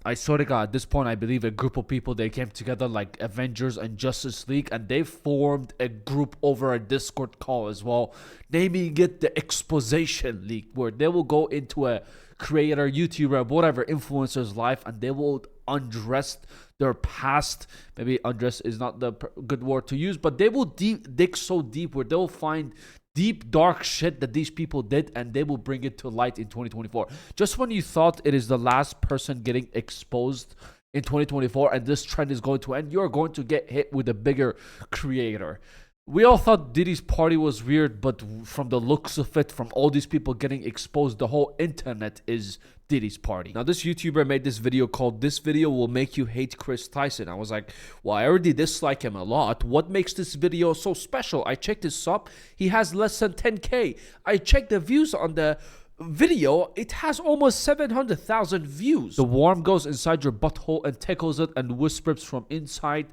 I swear to God, at this point, I believe a group of people, they came together like Avengers and Justice League, and they formed a group over a Discord call as well, naming it the Exposition League, where they will go into a creator, YouTuber, whatever influencer's life, and they will undress their past. Maybe undress is not the good word to use, but they will dig so deep where they will find deep dark shit that these people did, and they will bring it to light in 2024. Just when you thought it is the last person getting exposed in 2024 and this trend is going to end, you're going to get hit with a bigger creator. We all thought Diddy's party was weird, but from the looks of it, from all these people getting exposed, the whole internet is Diddy's party. Now, this YouTuber made this video called "This Video Will Make You Hate Kris Tyson." I was like, well, I already dislike him a lot. What makes this video so special? I checked his sub. He has less than 10K. I checked the views on the video. It has almost 700,000 views. The worm goes inside your butthole and tickles it and whispers from inside.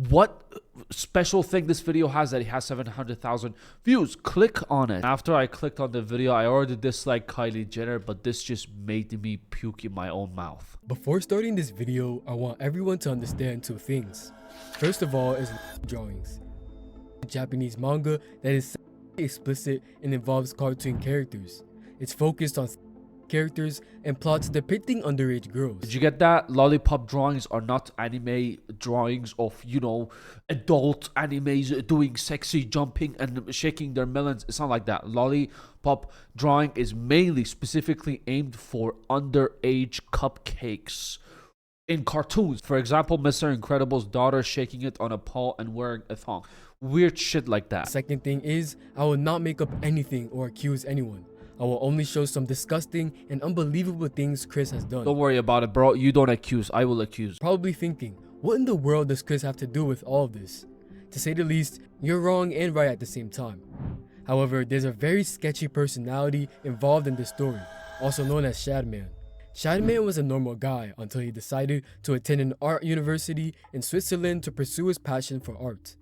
What special thing this video has that it has 700,000 views? Click on it. After I clicked on the video, I already disliked Kylie Jenner, but this just made me puke in my own mouth. Before starting this video, I want everyone to understand two things. First of all is drawings. Japanese manga that is explicit and involves cartoon characters. It's focused on characters and plots depicting underage girls. Did you get that? Lollipop drawings are not anime drawings of, you know, adult animes doing sexy jumping and shaking their melons. It's not like that. Lollipop drawing is mainly specifically aimed for underage cupcakes in cartoons. For example, Mr. Incredible's daughter shaking it on a pole and wearing a thong. Weird shit like that. Second thing is, I will not make up anything or accuse anyone. I will only show some disgusting and unbelievable things Kris has done. Don't worry about it, bro. You don't accuse. I will accuse. Probably thinking, what in the world does Kris have to do with all of this? To say the least, you're wrong and right at the same time. However, there's a very sketchy personality involved in this story, also known as Shadman. Shadman was a normal guy until he decided to attend an art university in Switzerland to pursue his passion for art.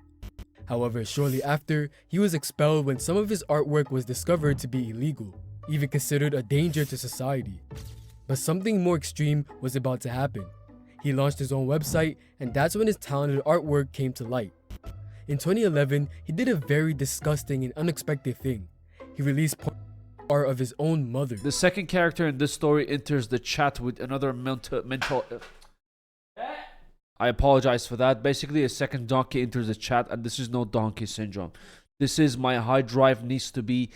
However, shortly after, he was expelled when some of his artwork was discovered to be illegal, even considered a danger to society. But something more extreme was about to happen. He launched his own website, and that's when his talented artwork came to light. In 2011, he did a very disgusting and unexpected thing. He released art of his own mother. The second character in this story enters the chat with another mental I apologize for that. Basically, a second donkey enters the chat, and this is no donkey syndrome. This is my hard drive needs to be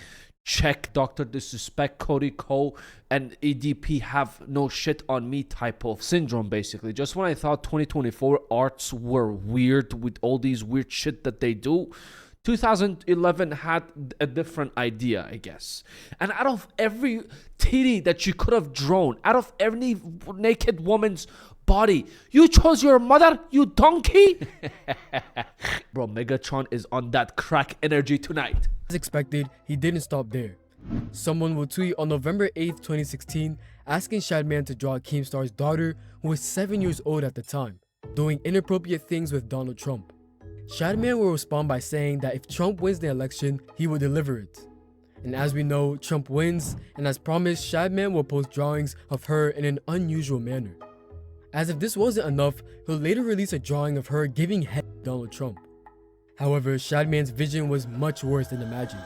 checked. Dr. Disrespect, Cody Cole, and EDP have no shit on me type of syndrome, basically. Just when I thought 2024 arts were weird with all these weird shit that they do, 2011 had a different idea, I guess. And out of every titty that you could have drawn, out of every naked woman's body, you chose your mother, you donkey. Bro, Megatron is on that crack energy tonight. As expected, he didn't stop there. Someone will tweet on November 8th, 2016, asking Shadman to draw Keemstar's daughter, who was 7 years old at the time, doing inappropriate things with Donald Trump. Shadman will respond by saying that if Trump wins the election, he will deliver it. And as we know, Trump wins, and as promised, Shadman will post drawings of her in an unusual manner. As if this wasn't enough, he'll later release a drawing of her giving head to Donald Trump. However, Shadman's vision was much worse than imagined.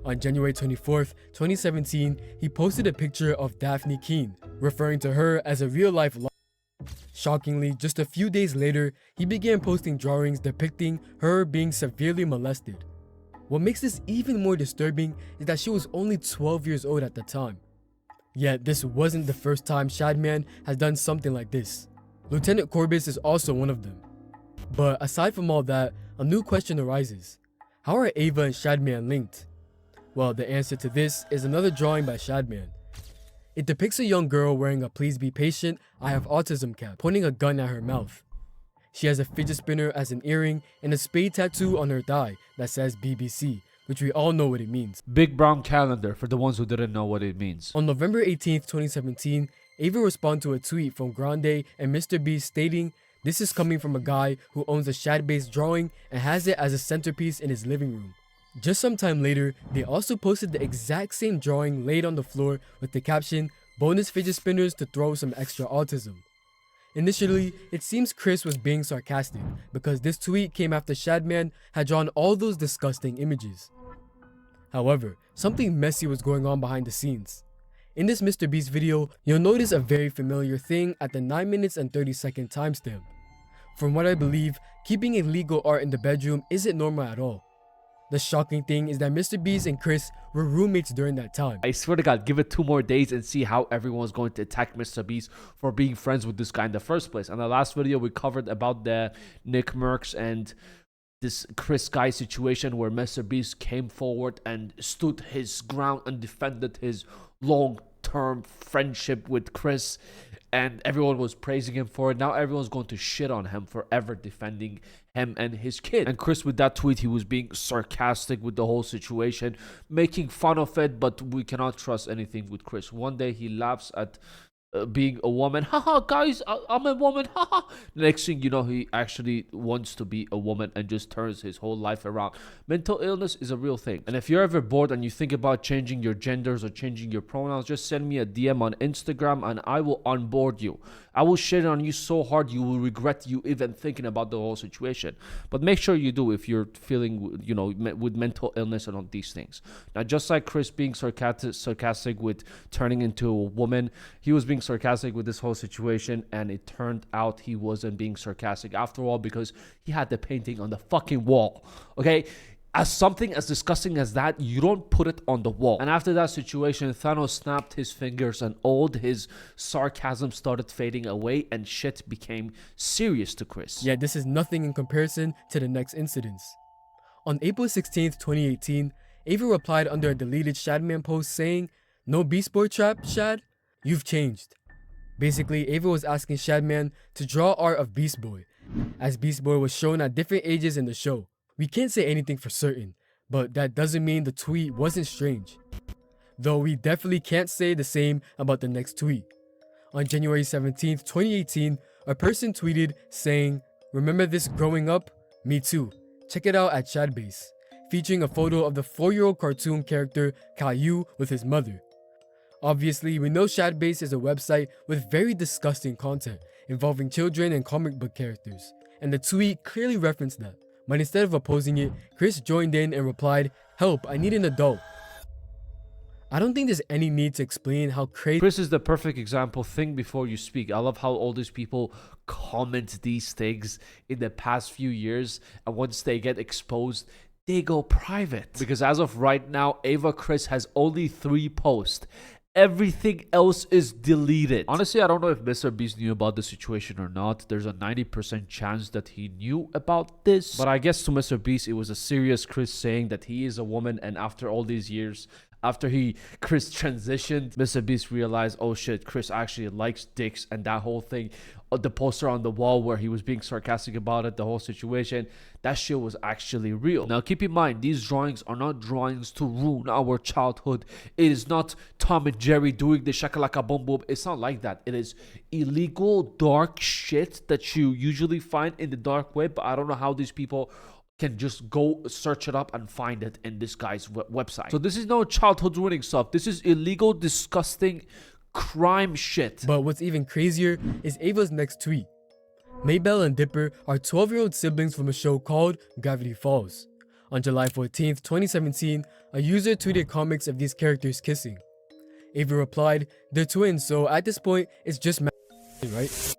On January 24th, 2017, he posted a picture of Daphne Keene, referring to her as a real-life life. Shockingly, just a few days later, he began posting drawings depicting her being severely molested. What makes this even more disturbing is that she was only 12 years old at the time. Yet, this wasn't the first time Shadman has done something like this. Lieutenant Corbis is also one of them. But aside from all that, a new question arises. How are Ava and Shadman linked? Well, the answer to this is another drawing by Shadman. It depicts a young girl wearing a "Please be patient, I have autism" cap, pointing a gun at her mouth. She has a fidget spinner as an earring and a spade tattoo on her thigh that says BBC, which we all know what it means. Big brown calendar for the ones who didn't know what it means. On November 18th, 2017, Ava responded to a tweet from Grande and MrBeast stating, "This is coming from a guy who owns a Shad-based drawing and has it as a centerpiece in his living room." Just some time later, they also posted the exact same drawing laid on the floor with the caption, "Bonus fidget spinners to throw some extra autism." Initially, it seems Kris was being sarcastic because this tweet came after Shadman had drawn all those disgusting images. However, something messy was going on behind the scenes. In this MrBeast video, you'll notice a very familiar thing at the 9 minutes and 30-second timestamp. From what I believe, keeping illegal art in the bedroom isn't normal at all. The shocking thing is that MrBeast and Kris were roommates during that time. I swear to God, give it 2 more days and see how everyone's going to attack MrBeast for being friends with this guy in the first place. In the last video, we covered about the Nick Merckx and this Kris guy situation where MrBeast came forward and stood his ground and defended his long-term friendship with Kris, and everyone was praising him for it. Now everyone's going to shit on him for ever defending him and his kid. And Kris, with that tweet, he was being sarcastic with the whole situation, making fun of it, but we cannot trust anything with Kris. One day he laughs at being a woman. Haha, guys, I'm a woman. Haha. Next thing you know, he actually wants to be a woman and just turns his whole life around. Mental illness is a real thing. And if you're ever bored and you think about changing your genders or changing your pronouns, just send me a DM on Instagram and I will onboard you. I will shit on you so hard you will regret you even thinking about the whole situation. But make sure you do if you're feeling, you know, with mental illness and all these things. Now, just like Kris being sarcastic with turning into a woman, he was being sarcastic with this whole situation, and it turned out he wasn't being sarcastic after all, because he had the painting on the fucking wall. Okay, as something as disgusting as that, you don't put it on the wall. And after that situation, Thanos snapped his fingers and all his sarcasm started fading away and shit became serious to Kris. Yet this is nothing in comparison to the next incidents. On April 16th, 2018, Ava replied under a deleted Shadman post saying, "No Beast Boy trap, Shad? You've changed." Basically, Ava was asking Shadman to draw art of Beast Boy, as Beast Boy was shown at different ages in the show. We can't say anything for certain, but that doesn't mean the tweet wasn't strange. Though we definitely can't say the same about the next tweet. On January 17th, 2018, a person tweeted saying, "Remember this growing up? Me too. Check it out at Shadbase," featuring a photo of the 4-year-old cartoon character Caillou with his mother. Obviously, we know Shadbase is a website with very disgusting content involving children and comic book characters, and the tweet clearly referenced that. But instead of opposing it, Kris joined in and replied, "Help, I need an adult." I don't think there's any need to explain how crazy. Kris is the perfect example. Think before you speak. I love how all these people comment these things in the past few years, and once they get exposed, they go private. Because as of right now, Ava Kris has only 3 posts. Everything else is deleted. Honestly, I don't know if MrBeast knew about the situation or not. There's a 90% chance that he knew about this. But I guess to MrBeast, it was a serious Kris saying that he is a woman, and after all these years, after Kris transitioned, MrBeast realized, oh shit, Kris actually likes dicks, and that whole thing, the poster on the wall where he was being sarcastic about it, the whole situation, that shit was actually real. Now keep in mind, these drawings are not drawings to ruin our childhood. It is not Tom and Jerry doing the shakalaka boom boom. It's not like that. It is illegal dark shit that you usually find in the dark web, but I don't know how these people can just go search it up and find it in this guy's website. So this is no childhood ruining stuff. This is illegal, disgusting crime shit. But what's even crazier is Ava's next tweet. Maybelle and Dipper are 12-year-old siblings from a show called Gravity Falls. On July 14th, 2017, a user tweeted comics of these characters kissing. Ava replied, "They're twins, so at this point, it's just right?"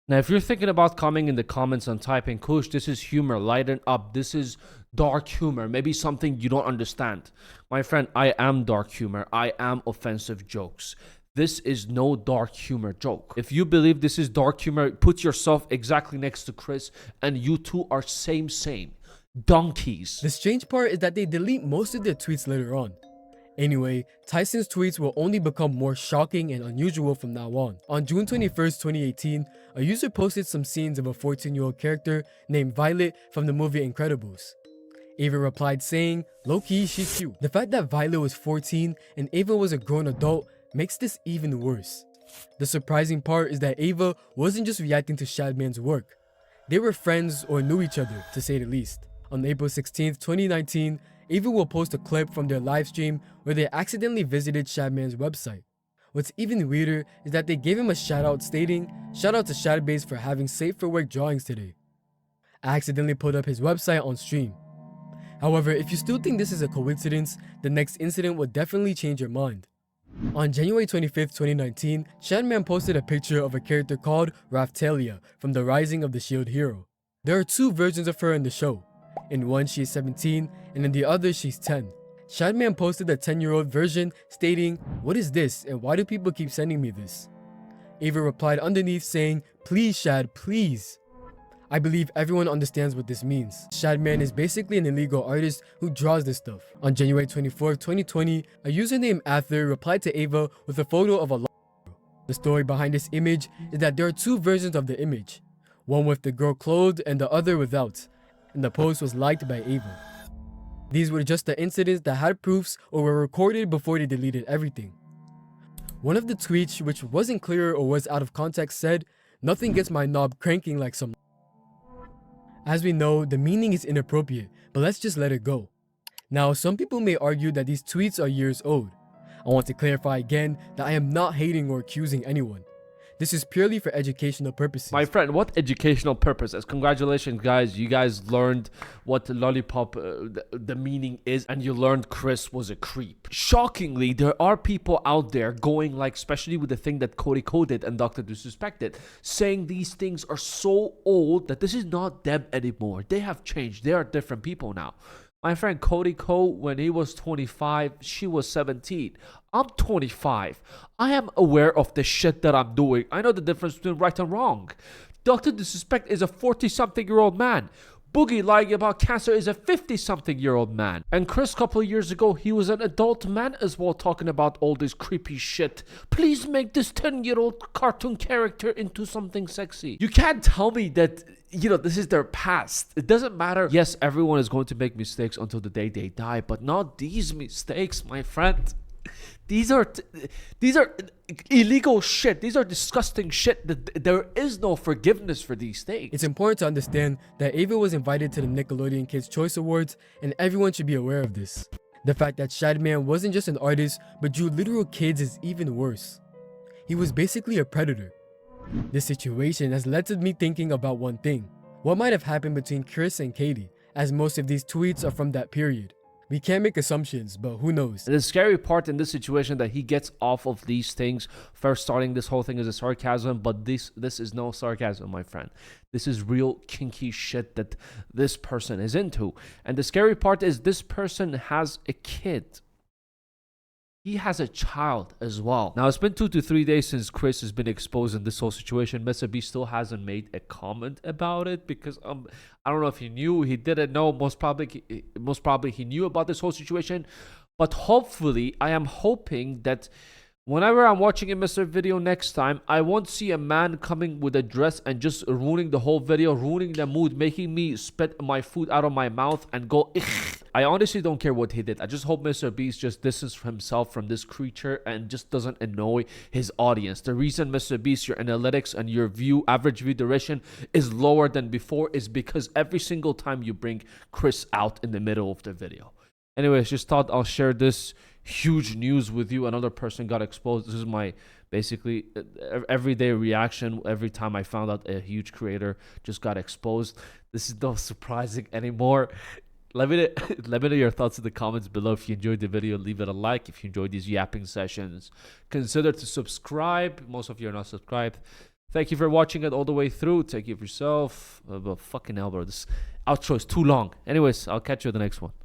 Now, if you're thinking about coming in the comments and typing, "Koosh, this is humor, lighten up, this is dark humor, maybe something you don't understand." My friend, I am dark humor. I am offensive jokes. This is no dark humor joke. If you believe this is dark humor, put yourself exactly next to Kris, and you two are same. Donkeys. The strange part is that they delete most of their tweets later on. Anyway, Tyson's tweets will only become more shocking and unusual from now on. On June 21st, 2018, a user posted some scenes of a 14-year-old character named Violet from the movie Incredibles. Ava replied saying, "Low-key, she's cute." The fact that Violet was 14 and Ava was a grown adult makes this even worse. The surprising part is that Ava wasn't just reacting to Shadman's work. They were friends or knew each other, to say the least. On April 16th, 2019, Ava will post a clip from their livestream where they accidentally visited Shadman's website. What's even weirder is that they gave him a shout out stating, "Shout out to Shadbase for having safe for work drawings today." I accidentally pulled up his website on stream. However, if you still think this is a coincidence, the next incident will definitely change your mind. On January 25th, 2019, Shadman posted a picture of a character called Raftalia from the Rising of the Shield Hero. There are two versions of her in the show. In one, she is 17, and in the other, she's 10. Shadman posted the 10-year-old version stating, "What is this and why do people keep sending me this?" Ava replied underneath saying, "Please Shad, please." I believe everyone understands what this means. Shadman is basically an illegal artist who draws this stuff. On January 24th, 2020, a user named Ather replied to Ava with a photo of a girl. The story behind this image is that there are two versions of the image, one with the girl clothed and the other without, and the post was liked by Ava. These were just the incidents that had proofs or were recorded before they deleted everything. One of the tweets, which wasn't clear or was out of context, said, "Nothing gets my knob cranking like some." As we know, the meaning is inappropriate, but let's just let it go. Now, some people may argue that these tweets are years old. I want to clarify again that I am not hating or accusing anyone. This is purely for educational purposes. My friend, what educational purposes? Congratulations, guys. You guys learned what the lollipop, the meaning is, and you learned Kris was a creep. Shockingly, there are people out there going like, especially with the thing that Cody did and Dr. Disrespected, saying these things are so old that this is not them anymore. They have changed. They are different people now. My friend Cody when he was 25, she was 17. I'm 25. I am aware of the shit that I'm doing. I know the difference between right and wrong. Dr. Disrespect is a 40-something-year-old man. Boogie lying about cancer is a 50-something-year-old man. And Kris, a couple of years ago, he was an adult man as well, talking about all this creepy shit. Please make this 10-year-old cartoon character into something sexy. You can't tell me that, this is their past. It doesn't matter. Yes, everyone is going to make mistakes until the day they die, but not these mistakes, my friend. These are illegal shit. These are disgusting shit. There is no forgiveness for these things. It's important to understand that Ava was invited to the Nickelodeon Kids' Choice Awards, and everyone should be aware of this. The fact that Shadman wasn't just an artist, but drew literal kids is even worse. He was basically a predator. This situation has led to me thinking about one thing. What might have happened between Kris and Katie, as most of these tweets are from that period. We can't make assumptions, but who knows? The scary part in this situation that he gets off of these things. First, starting this whole thing as a sarcasm, but this is no sarcasm, my friend. This is real kinky shit that this person is into. And the scary part is this person has a kid. He has a child as well. Now, it's been 2 to 3 days since Kris has been exposed in this whole situation. MrBeast still hasn't made a comment about it because I don't know if he knew, he didn't know. Most probably he knew about this whole situation. But hopefully, I am hoping that whenever I'm watching a Mr. video next time, I won't see a man coming with a dress and just ruining the whole video, ruining the mood, making me spit my food out of my mouth and go, "Ugh." I honestly don't care what he did. I just hope MrBeast just distances himself from this creature and just doesn't annoy his audience. The reason MrBeast, your analytics and your average view duration is lower than before is because every single time you bring Kris out in the middle of the video. Anyways, just thought I'll share this huge news with you. Another person got exposed. This is my basically everyday reaction every time I found out a huge creator just got exposed. This is not surprising anymore. Let me know your thoughts in the comments below. If you enjoyed the video, leave it a like. If you enjoyed these yapping sessions, consider to subscribe. Most of you are not subscribed. Thank you for watching it all the way through. Take care of yourself. Fucking hell, bro. This outro is too long. Anyways, I'll catch you in the next one.